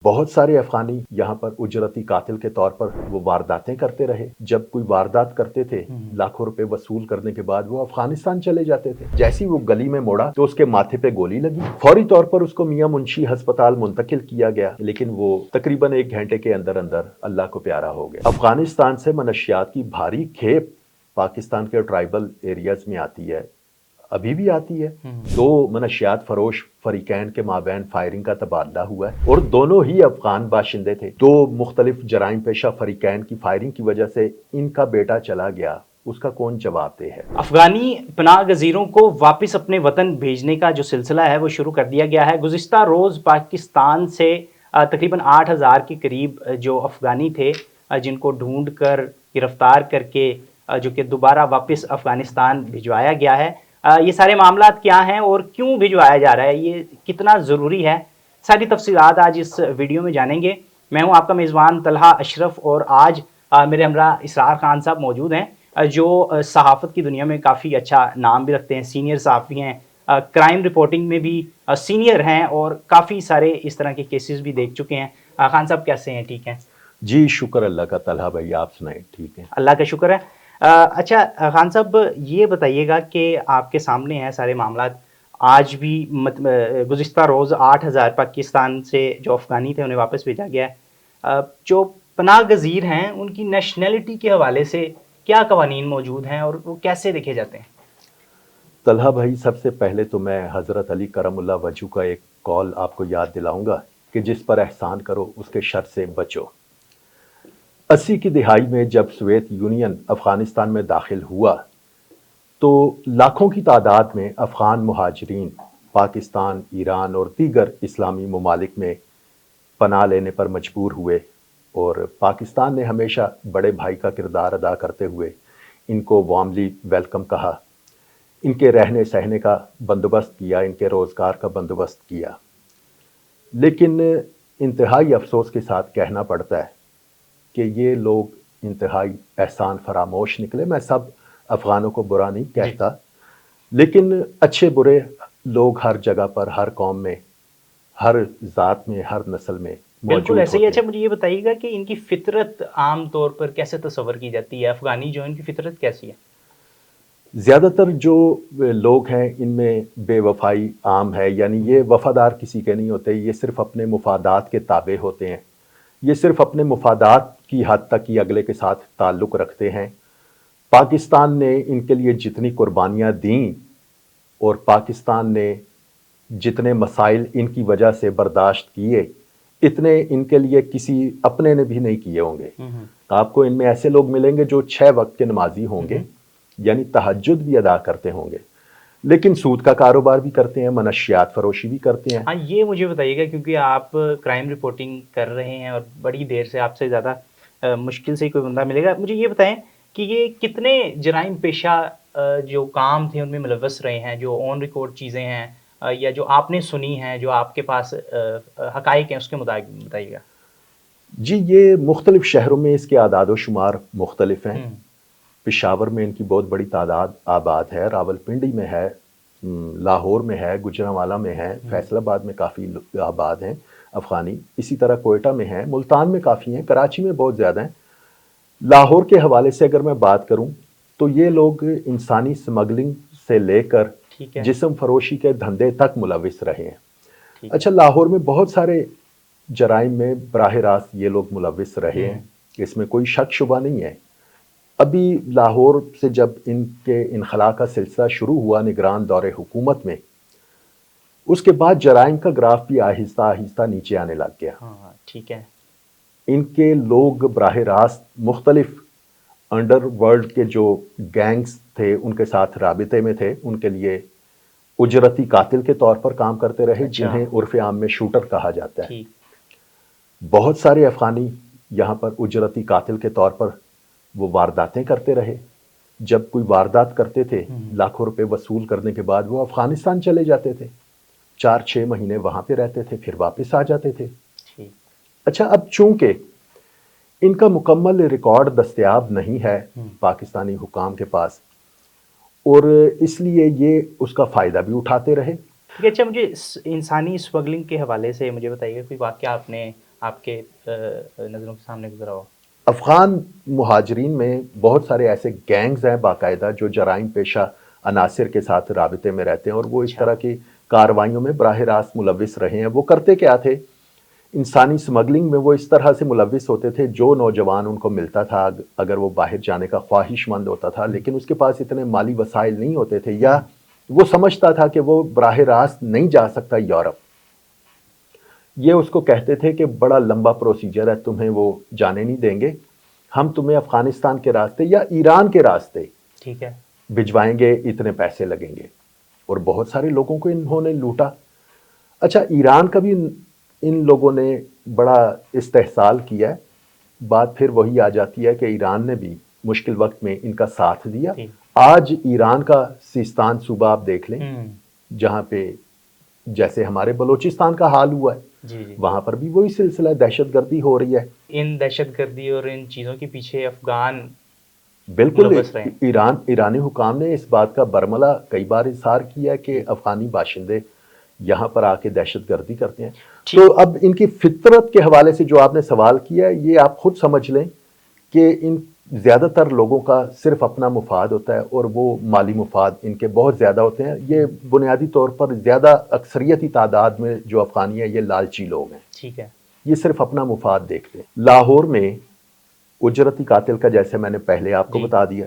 بہت سارے افغانی یہاں پر اجرتی قاتل کے طور پر وہ وارداتیں کرتے رہے. جب کوئی واردات کرتے تھے لاکھوں روپے وصول کرنے کے بعد وہ افغانستان چلے جاتے تھے. جیسی وہ گلی میں موڑا تو اس کے ماتھے پہ گولی لگی. فوری طور پر اس کو میاں منشی ہسپتال منتقل کیا گیا، لیکن وہ تقریباً 1 گھنٹے کے اندر اللہ کو پیارا ہو گیا. افغانستان سے منشیات کی بھاری کھیپ پاکستان کے ٹرائبل ایریاز میں آتی ہے، ابھی بھی آتی ہے. 2 منشیات فروش فریقین کے مابین فائرنگ کا تبادلہ ہوا ہے اور دونوں ہی افغان باشندے تھے. 2 مختلف جرائم پیشہ فریقین کی فائرنگ کی وجہ سے ان کا بیٹا چلا گیا، اس کا کون جواب دہ ہے؟ افغانی پناہ گزینوں کو واپس اپنے وطن بھیجنے کا جو سلسلہ ہے وہ شروع کر دیا گیا ہے. گزشتہ روز پاکستان سے تقریباً 8,000 کے قریب جو افغانی تھے جن کو ڈھونڈ کر گرفتار کر کے جو کہ دوبارہ واپس افغانستان بھجوایا گیا ہے. یہ سارے معاملات کیا ہیں اور کیوں بھجوایا جا رہا ہے، یہ کتنا ضروری ہے، ساری تفصیلات آج اس ویڈیو میں جانیں گے. میں ہوں آپ کا میزبان طلحہ اشرف اور آج میرے ہمراہ اسرار خان صاحب موجود ہیں جو صحافت کی دنیا میں کافی اچھا نام بھی رکھتے ہیں، سینئر صحافی ہیں، کرائم رپورٹنگ میں بھی سینئر ہیں اور کافی سارے اس طرح کے کیسز بھی دیکھ چکے ہیں. خان صاحب کیسے ہیں؟ ٹھیک ہیں جی، شکر اللہ کا. طلحہ بھائی آپ سنائیں؟ ٹھیک ہے، اللہ کا شکر ہے. اچھا خان صاحب یہ بتائیے گا کہ آپ کے سامنے ہیں سارے معاملات. آج بھی گزشتہ روز 8,000 پاکستان سے جو افغانی تھے انہیں واپس بھیجا گیا ہے. جو پناہ گزیر ہیں ان کی نیشنلٹی کے حوالے سے کیا قوانین موجود ہیں اور وہ کیسے دیکھے جاتے ہیں؟ طلحہ بھائی سب سے پہلے تو میں حضرت علی کرم اللہ وجہ کا ایک قول آپ کو یاد دلاؤں گا کہ جس پر احسان کرو اس کے شر سے بچو. 80 کی دہائی میں جب سوویت یونین افغانستان میں داخل ہوا تو لاکھوں کی تعداد میں افغان مہاجرین پاکستان، ایران اور دیگر اسلامی ممالک میں پناہ لینے پر مجبور ہوئے اور پاکستان نے ہمیشہ بڑے بھائی کا کردار ادا کرتے ہوئے ان کو وارملی ویلکم کہا، ان کے رہنے سہنے کا بندوبست کیا، ان کے روزگار کا بندوبست کیا. لیکن انتہائی افسوس کے ساتھ کہنا پڑتا ہے کہ یہ لوگ انتہائی احسان فراموش نکلے. میں سب افغانوں کو برا نہیں کہتا، لیکن اچھے برے لوگ ہر جگہ پر، ہر قوم میں، ہر ذات میں، ہر نسل میں بالکل ایسے ہی. ہوتے اچھا ہیں. مجھے یہ بتائیے گا کہ ان کی فطرت عام طور پر کیسے تصور کی جاتی ہے؟ افغانی جو ان کی فطرت کیسی ہے؟ زیادہ تر جو لوگ ہیں ان میں بے وفائی عام ہے، یعنی یہ وفادار کسی کے نہیں ہوتے، یہ صرف اپنے مفادات کے تابع ہوتے ہیں، یہ صرف اپنے مفادات کی حد تک ہی اگلے کے ساتھ تعلق رکھتے ہیں. پاکستان نے ان کے لیے جتنی قربانیاں دیں اور پاکستان نے جتنے مسائل ان کی وجہ سے برداشت کیے اتنے ان کے لیے کسی اپنے نے بھی نہیں کیے ہوں گے. آپ کو ان میں ایسے لوگ ملیں گے جو 6 وقت کے نمازی ہوں گے، یعنی تہجد بھی ادا کرتے ہوں گے، لیکن سود کا کاروبار بھی کرتے ہیں، منشیات فروشی بھی کرتے ہیں. ہاں یہ مجھے بتائیے گا کیونکہ آپ کرائم رپورٹنگ کر رہے ہیں اور بڑی دیر سے، آپ سے زیادہ مشکل سے کوئی بندہ ملے گا. مجھے یہ بتائیں کہ یہ کتنے جرائم پیشہ جو کام تھے ان میں ملوث رہے ہیں، جو آن ریکارڈ چیزیں ہیں یا جو آپ نے سنی ہیں، جو آپ کے پاس حقائق ہیں، اس کے مطابق بتائیے گا. جی، یہ مختلف شہروں میں اس کے اعداد و شمار مختلف ہیں. پشاور میں ان کی بہت بڑی تعداد آباد ہے، راولپنڈی میں ہے، لاہور میں ہے، گجرانوالہ میں ہے، فیصل آباد میں کافی آباد ہیں افغانی، اسی طرح کوئٹہ میں ہیں، ملتان میں کافی ہیں، کراچی میں بہت زیادہ ہیں. لاہور کے حوالے سے اگر میں بات کروں تو یہ لوگ انسانی سمگلنگ سے لے کر جسم فروشی کے دھندے تک ملوث رہے ہیں. اچھا، لاہور میں بہت سارے جرائم میں براہ راست یہ لوگ ملوث رہے ہیں، اس میں کوئی شک شبہ نہیں ہے. ابھی لاہور سے جب ان کے انخلاء کا سلسلہ شروع ہوا نگران دور حکومت میں، اس کے بعد جرائم کا گراف بھی آہستہ آہستہ نیچے آنے لگ گیا. ٹھیک ہے. ان کے لوگ براہ راست مختلف انڈر ورلڈ کے جو گینگز تھے ان کے ساتھ رابطے میں تھے، ان کے لیے اجرتی قاتل کے طور پر کام کرتے رہے، جنہیں عرف عام میں شوٹر کہا جاتا ہے. بہت سارے افغانی یہاں پر اجرتی قاتل کے طور پر وہ وارداتیں کرتے رہے. جب کوئی واردات کرتے تھے لاکھوں روپے وصول کرنے کے بعد وہ افغانستان چلے جاتے تھے، 4-6 مہینے وہاں پہ رہتے تھے، پھر واپس آ جاتے تھے. اچھا، اب چونکہ ان کا مکمل ریکارڈ دستیاب نہیں ہے پاکستانی حکام کے پاس، اور اس لیے یہ اس کا فائدہ بھی اٹھاتے رہے. اچھا، مجھے انسانی اسمگلنگ کے حوالے سے مجھے بتائیے کوئی واقعہ آپ نے آپ کے نظروں کے سامنے گزرا ہو؟ افغان مہاجرین میں بہت سارے ایسے گینگز ہیں باقاعدہ جو جرائم پیشہ عناصر کے ساتھ رابطے میں رہتے ہیں، اور وہ اس طرح کی کارروائیوں میں براہ راست ملوث رہے ہیں۔ وہ کرتے کیا تھے؟ انسانی سمگلنگ میں وہ اس طرح سے ملوث ہوتے تھے، جو نوجوان ان کو ملتا تھا اگر وہ باہر جانے کا خواہش مند ہوتا تھا لیکن اس کے پاس اتنے مالی وسائل نہیں ہوتے تھے، یا وہ سمجھتا تھا کہ وہ براہ راست نہیں جا سکتا یورپ، یہ اس کو کہتے تھے کہ بڑا لمبا پروسیجر ہے، تمہیں وہ جانے نہیں دیں گے، ہم تمہیں افغانستان کے راستے یا ایران کے راستے ٹھیک ہے بھجوائیں گے، اتنے پیسے لگیں گے۔ اور بہت سارے لوگوں کو انہوں نے لوٹا۔ اچھا، ایران کا بھی ان لوگوں نے بڑا استحصال کیا ہے۔ بات پھر وہی آ جاتی ہے کہ ایران نے بھی مشکل وقت میں ان کا ساتھ دیا۔ آج ایران کا سیستان صوبہ آپ دیکھ لیں، جہاں پہ جیسے ہمارے بلوچستان کا حال ہوا ہے، جی وہاں پر بھی وہی سلسلہ دہشت گردی ہو رہی ہے۔ ان دہشت گردی اور ان چیزوں کے پیچھے افغان بالکل، ایرانی حکام نے اس بات کا برملا کئی بار اظہار کیا کہ افغانی باشندے یہاں پر آ کے دہشت گردی کرتے ہیں۔ تو اب ان کی فطرت کے حوالے سے جو آپ نے سوال کیا ہے، یہ آپ خود سمجھ لیں کہ ان زیادہ تر لوگوں کا صرف اپنا مفاد ہوتا ہے، اور وہ مالی مفاد ان کے بہت زیادہ ہوتے ہیں۔ یہ بنیادی طور پر زیادہ اکثریتی تعداد میں جو افغانی ہیں یہ لالچی لوگ ہیں، ٹھیک ہے، یہ صرف اپنا مفاد دیکھتے ہیں۔ لاہور میں اجرتی قاتل کا جیسے میں نے پہلے آپ کو بتا دیا،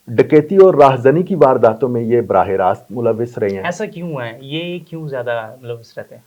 ڈکیتی اور راہزنی کی وارداتوں میں یہ براہ راست ملوث رہے ہیں۔ ایسا کیوں ہے؟ یہ کیوں زیادہ ملوث رہتے ہیں؟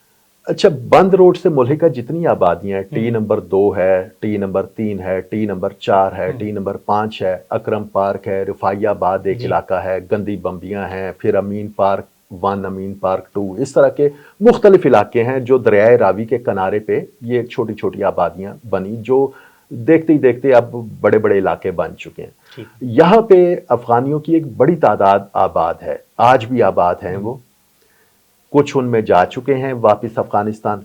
اچھا، بند روڈ سے ملحقہ جتنی آبادیاں ہیں، ٹی نمبر 2 ہے، ٹی نمبر 3 ہے، ٹی نمبر 4 ہے، ٹی نمبر 5 ہے، اکرم پارک ہے، رفائی آباد ایک علاقہ ہے، گندی بمبیاں ہیں، پھر امین پارک 1، امین پارک 2، اس طرح کے مختلف علاقے ہیں جو دریائے راوی کے کنارے پہ یہ چھوٹی چھوٹی آبادیاں بنی، جو دیکھتے ہی دیکھتے اب بڑے بڑے علاقے بن چکے ہیں۔ یہاں پہ افغانیوں کی ایک بڑی تعداد آباد ہے، آج بھی آباد ہیں وہ، کچھ ان میں جا چکے ہیں واپس افغانستان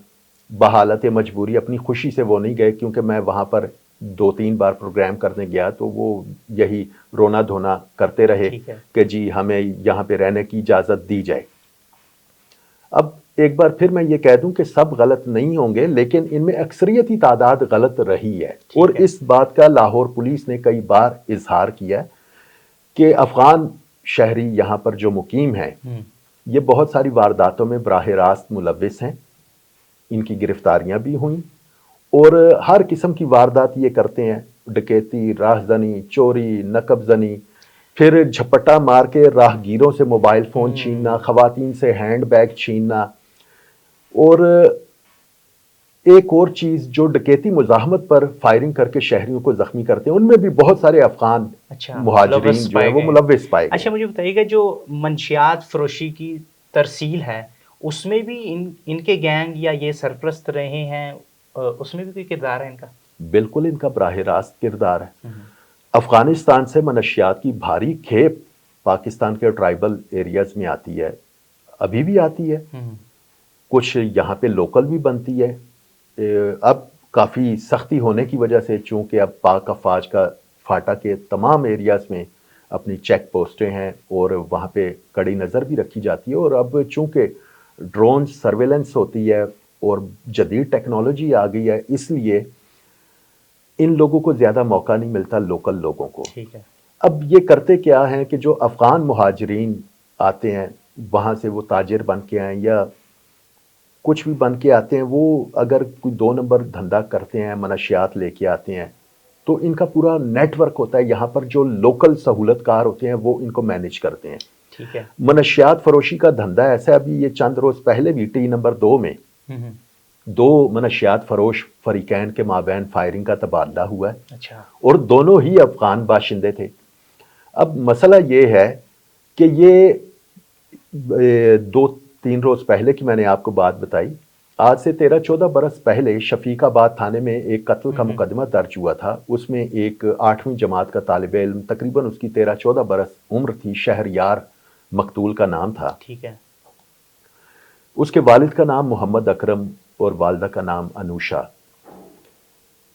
بحالت مجبوری، اپنی خوشی سے وہ نہیں گئے، کیونکہ میں وہاں پر 2-3 بار پروگرام کرنے گیا تو وہ یہی رونا دھونا کرتے رہے کہ جی ہمیں یہاں پہ رہنے کی اجازت دی جائے۔ اب ایک بار پھر میں یہ کہہ دوں کہ سب غلط نہیں ہوں گے، لیکن ان میں اکثریتی تعداد غلط رہی ہے، اور اس بات کا لاہور پولیس نے کئی بار اظہار کیا کہ افغان شہری یہاں پر جو مقیم ہیں یہ بہت ساری وارداتوں میں براہ راست ملوث ہیں، ان کی گرفتاریاں بھی ہوئیں، اور ہر قسم کی واردات یہ کرتے ہیں، ڈکیتی، راہزنی، چوری، نقب زنی، پھر جھپٹا مار کے راہگیروں سے موبائل فون چھیننا، خواتین سے ہینڈ بیگ چھیننا، اور ایک اور چیز جو ڈکیتی مزاحمت پر فائرنگ کر کے شہریوں کو زخمی کرتے ہیں، ان میں بھی بہت سارے افغان مہاجرین جو ہیں وہ ملوث پائے گئے۔ اچھا، مجھے بتائیے گا جو منشیات فروشی کی ترسیل ہے اس میں بھی ان کے گینگ یا یہ سرپرست رہے ہیں، اس میں بھی کوئی کردار ہے ان کا؟ بالکل، ان کا براہ راست کردار ہے۔ افغانستان سے منشیات کی بھاری کھیپ پاکستان کے ٹرائبل ایریاز میں آتی ہے، ابھی بھی آتی ہے، کچھ یہاں پہ لوکل بھی بنتی ہے۔ اب کافی سختی ہونے کی وجہ سے، چونکہ اب پاک افواج کا فاٹا کے تمام ایریاز میں اپنی چیک پوسٹیں ہیں اور وہاں پہ کڑی نظر بھی رکھی جاتی ہے، اور اب چونکہ ڈرون سرویلنس ہوتی ہے اور جدید ٹیکنالوجی آ گئی ہے، اس لیے ان لوگوں کو زیادہ موقع نہیں ملتا لوکل لوگوں کو۔ اب یہ کرتے کیا ہیں کہ جو افغان مہاجرین آتے ہیں وہاں سے، وہ تاجر بن کے آئیں یا کچھ بھی بن کے آتے ہیں، وہ اگر کوئی 2 نمبر دھندا کرتے ہیں، منشیات لے کے آتے ہیں، تو ان کا پورا نیٹ ورک ہوتا ہے یہاں پر، جو لوکل سہولت کار ہوتے ہیں وہ ان کو مینیج کرتے ہیں۔ منشیات فروشی کا دھندا ایسا ہے، ابھی یہ چند روز پہلے بھی ٹی نمبر 2 میں 2 منشیات فروش فریقین کے مابین فائرنگ کا تبادلہ ہوا ہے، اور دونوں ہی افغان باشندے تھے۔ اب مسئلہ یہ ہے کہ یہ 2-3 روز پہلے کی میں نے آپ کو بات بتائی، آج سے 13-14 برس پہلے شفیق آباد تھانے میں ایک قتل کا مقدمہ درج ہوا تھا۔ اس میں ایک 8ویں جماعت کا طالب علم، تقریباً اس کی 13-14 برس عمر تھی، شہریار مقتول کا نام تھا۔ اس کے والد کا نام محمد اکرم اور والدہ کا نام انوشا۔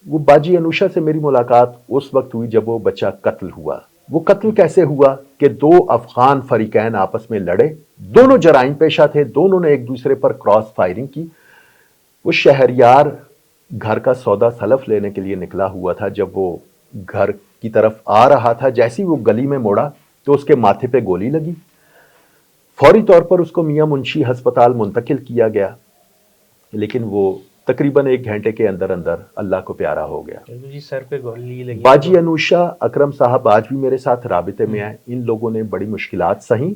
وہ باجی انوشا سے میری ملاقات اس وقت ہوئی جب وہ بچہ قتل ہوا۔ وہ قتل کیسے ہوا کہ 2 افغان فریقین آپس میں لڑے، دونوں جرائم پیشہ تھے، دونوں نے ایک دوسرے پر کراس فائرنگ کی۔ وہ شہریار گھر کا سودا سلف لینے کے لیے نکلا ہوا تھا. جب وہ گھر کی طرف آ رہا تھا, جیسی وہ گلی میں موڑا تو اس کے ماتھے پہ گولی لگی. فوری طور پر اس کو میاں منشی ہسپتال منتقل کیا گیا, لیکن وہ تقریباً 1 گھنٹے کے اندر اندر اللہ کو پیارا ہو گیا. جی سر پہ گولی لگی. باجی انوشا اکرم صاحب آج بھی میرے ساتھ رابطے میں ہیں. ان لوگوں نے بڑی مشکلات سہیں.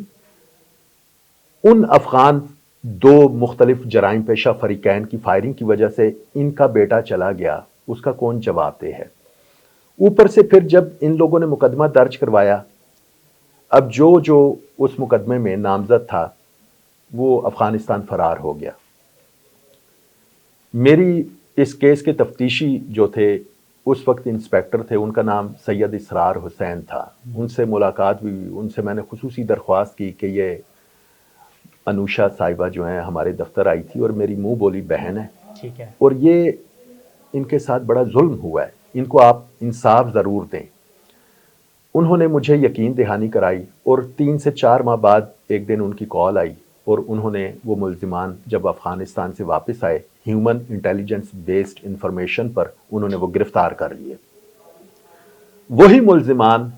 ان افغان 2 مختلف جرائم پیشہ فریقین کی فائرنگ کی وجہ سے ان کا بیٹا چلا گیا, اس کا کون جواب دہ ہے؟ اوپر سے پھر جب ان لوگوں نے مقدمہ درج کروایا, اب جو اس مقدمے میں نامزد تھا وہ افغانستان فرار ہو گیا. میری اس کیس کے تفتیشی جو تھے اس وقت انسپیکٹر تھے, ان کا نام سید اسرار حسین تھا. ان سے ملاقات بھی ہوئی, ان سے میں نے خصوصی درخواست کی کہ یہ انوشا صاحبہ جو ہیں ہمارے دفتر آئی تھی اور میری منہ بولی بہن ہے, ٹھیک ہے, اور یہ ان کے ساتھ بڑا ظلم ہوا ہے, ان کو آپ انصاف ضرور دیں. انہوں نے مجھے یقین دہانی کرائی اور 3 سے 4 ماہ بعد ایک دن ان کی کال آئی اور انہوں نے وہ ملزمان جب افغانستان سے واپس آئے ہیومن انٹیلیجنس بیسڈ انفارمیشن پر انہوں نے وہ گرفتار کر لیے. وہی ملزمان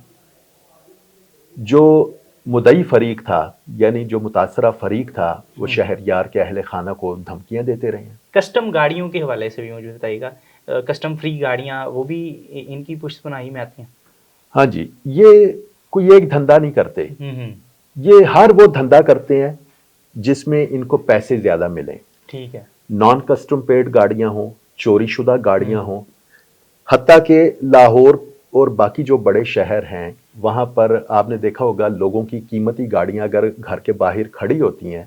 جو مدعی فریق تھا, یعنی جو متاثرہ فریق تھا, وہ شہریار کے اہل خانہ کو دھمکیاں دیتے رہے ہیں. کسٹم گاڑیوں کے حوالے سے بھی مجھے بتائیے گا, کسٹم فری گاڑیاں وہ بھی ان کی پشت پناہی میں آتی ہیں؟ ہاں جی, یہ کوئی ایک دھندا نہیں کرتے, یہ ہر وہ دھندا کرتے ہیں جس میں ان کو پیسے زیادہ ملیں. ٹھیک ہے, نان کسٹم پیڈ گاڑیاں ہوں, چوری شدہ گاڑیاں ہوں. حتیٰ کہ لاہور اور باقی جو بڑے شہر ہیں وہاں پر آپ نے دیکھا ہوگا لوگوں کی قیمتی گاڑیاں اگر گھر کے باہر کھڑی ہوتی ہیں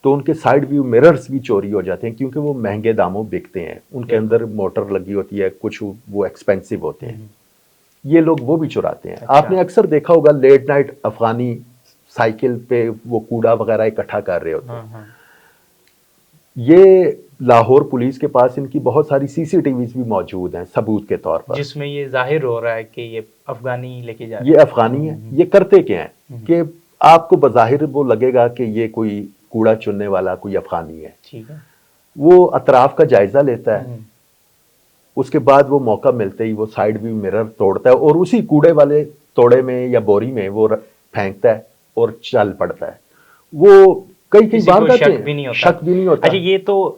تو ان کے سائیڈ ویو مررز بھی چوری ہو جاتے ہیں, کیونکہ وہ مہنگے داموں بکتے ہیں. ان کے اندر موٹر لگی ہوتی ہے, کچھ وہ ایکسپینسو ہوتے ہیں, یہ لوگ وہ بھی چراتے ہیں. آپ نے اکثر دیکھا ہوگا لیٹ نائٹ افغانی سائیکل پہ وہ کوڑا وغیرہ اکٹھا کر رہے ہوتے ہیں. یہ لاہور پولیس کے پاس ان کی بہت ساری سی سی ٹی ویز بھی موجود ہیں ثبوت کے طور پر, جس میں یہ ظاہر ہو رہا ہے کہ یہ افغانی لے کے جا رہے ہیں. یہ افغانی ہیں. یہ کرتے کیا ہیں کہ آپ کو بظاہر وہ لگے گا کہ یہ کوئی کوڑا چننے والا کوئی افغانی ہے, ٹھیک ہے, وہ اطراف کا جائزہ لیتا ہے, اس کے بعد وہ موقع ملتے ہی وہ سائیڈ ویو مرر توڑتا ہے اور اسی کوڑے والے توڑے میں یا بوری میں وہ پھینکتا ہے اور چل پڑتا ہے. وہ کئی بار شک بھی نہیں ہوتا. اچھا, یہ تو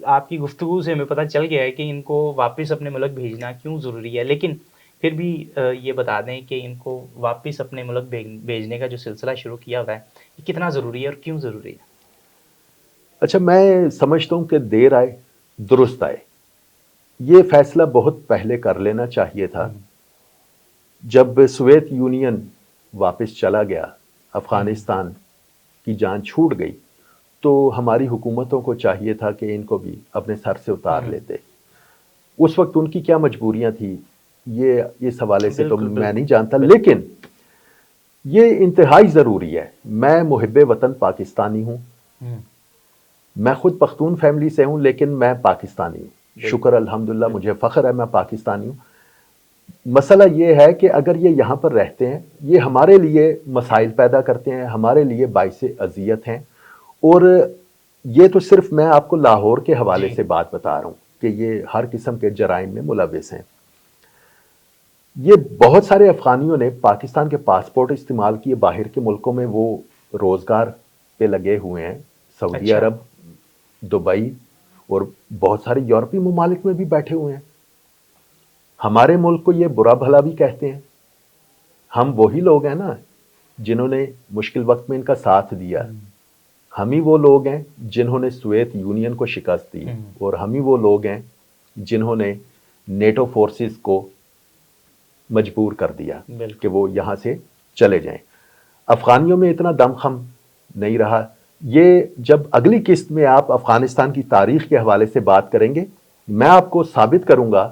آپ کی گفتگو سے ہمیں پتہ چل گیا ہے کہ ان کو واپس اپنے ملک بھیجنا کیوں ضروری ہے, لیکن پھر بھی یہ بتا دیں کہ ان کو واپس اپنے ملک بھیجنے کا جو سلسلہ شروع کیا ہوا ہے یہ کتنا ضروری ہے اور کیوں ضروری ہے؟ اچھا, میں سمجھتا ہوں کہ دیر آئے درست آئے. یہ فیصلہ بہت پہلے کر لینا چاہیے تھا. جب سوویت یونین واپس چلا گیا, افغانستان کی جان چھوٹ گئی, تو ہماری حکومتوں کو چاہیے تھا کہ ان کو بھی اپنے سر سے اتار لیتے. اس وقت ان کی کیا مجبوریاں تھیں یہ اس حوالے سے تو میں نہیں جانتا, لیکن یہ انتہائی ضروری ہے. میں محب وطن پاکستانی ہوں, میں خود پختون فیملی سے ہوں, لیکن میں پاکستانی ہوں. شکر الحمدللہ, مجھے فخر ہے میں پاکستانی ہوں. مسئلہ یہ ہے کہ اگر یہ یہاں پر رہتے ہیں یہ ہمارے لیے مسائل پیدا کرتے ہیں, ہمارے لیے باعث اذیت ہیں. اور یہ تو صرف میں آپ کو لاہور کے حوالے سے بات بتا رہا ہوں کہ یہ ہر قسم کے جرائم میں ملوث ہیں. یہ بہت سارے افغانیوں نے پاکستان کے پاسپورٹ استعمال کیے, باہر کے ملکوں میں وہ روزگار پہ لگے ہوئے ہیں, سعودی عرب, دبئی اور بہت سارے یورپی ممالک میں بھی بیٹھے ہوئے ہیں. ہمارے ملک کو یہ برا بھلا بھی کہتے ہیں. ہم وہی لوگ ہیں نا جنہوں نے مشکل وقت میں ان کا ساتھ دیا. ہم ہی وہ لوگ ہیں جنہوں نے سوویت یونین کو شکست دی, اور ہم ہی وہ لوگ ہیں جنہوں نے نیٹو فورسز کو مجبور کر دیا کہ وہ یہاں سے چلے جائیں. افغانیوں میں اتنا دم خم نہیں رہا. یہ جب اگلی قسط میں آپ افغانستان کی تاریخ کے حوالے سے بات کریں گے, میں آپ کو ثابت کروں گا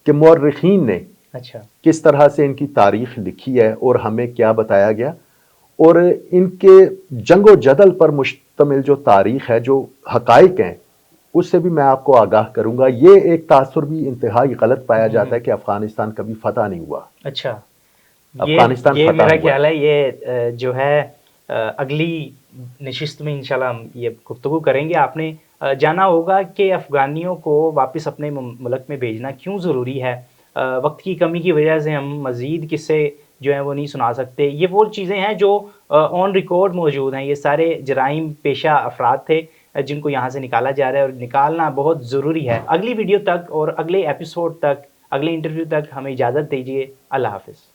کہ مورخین نے کس طرح سے ان کی تاریخ لکھی ہے اور ہمیں کیا بتایا گیا, اور ان کے جنگ و جدل پر مشتمل جو تاریخ ہے, جو حقائق ہیں, اس سے بھی میں آپ کو آگاہ کروں گا. یہ ایک تاثر بھی انتہائی غلط پایا جاتا ہے کہ افغانستان کبھی فتح نہیں ہوا. اچھا, افغانستان یہ فتح میرا ہوا. خیال ہے یہ جو ہے اگلی نشست میں انشاءاللہ ہم یہ گفتگو کریں گے. آپ نے جانا ہوگا کہ افغانیوں کو واپس اپنے ملک میں بھیجنا کیوں ضروری ہے. وقت کی کمی کی وجہ سے ہم مزید قصے جو ہیں وہ نہیں سنا سکتے. یہ وہ چیزیں ہیں جو آن ریکارڈ موجود ہیں. یہ سارے جرائم پیشہ افراد تھے جن کو یہاں سے نکالا جا رہا ہے اور نکالنا بہت ضروری ہے. اگلی ویڈیو تک اور اگلے ایپیسوڈ تک، اگلے انٹرویو تک ہمیں اجازت دیجیے. اللہ حافظ.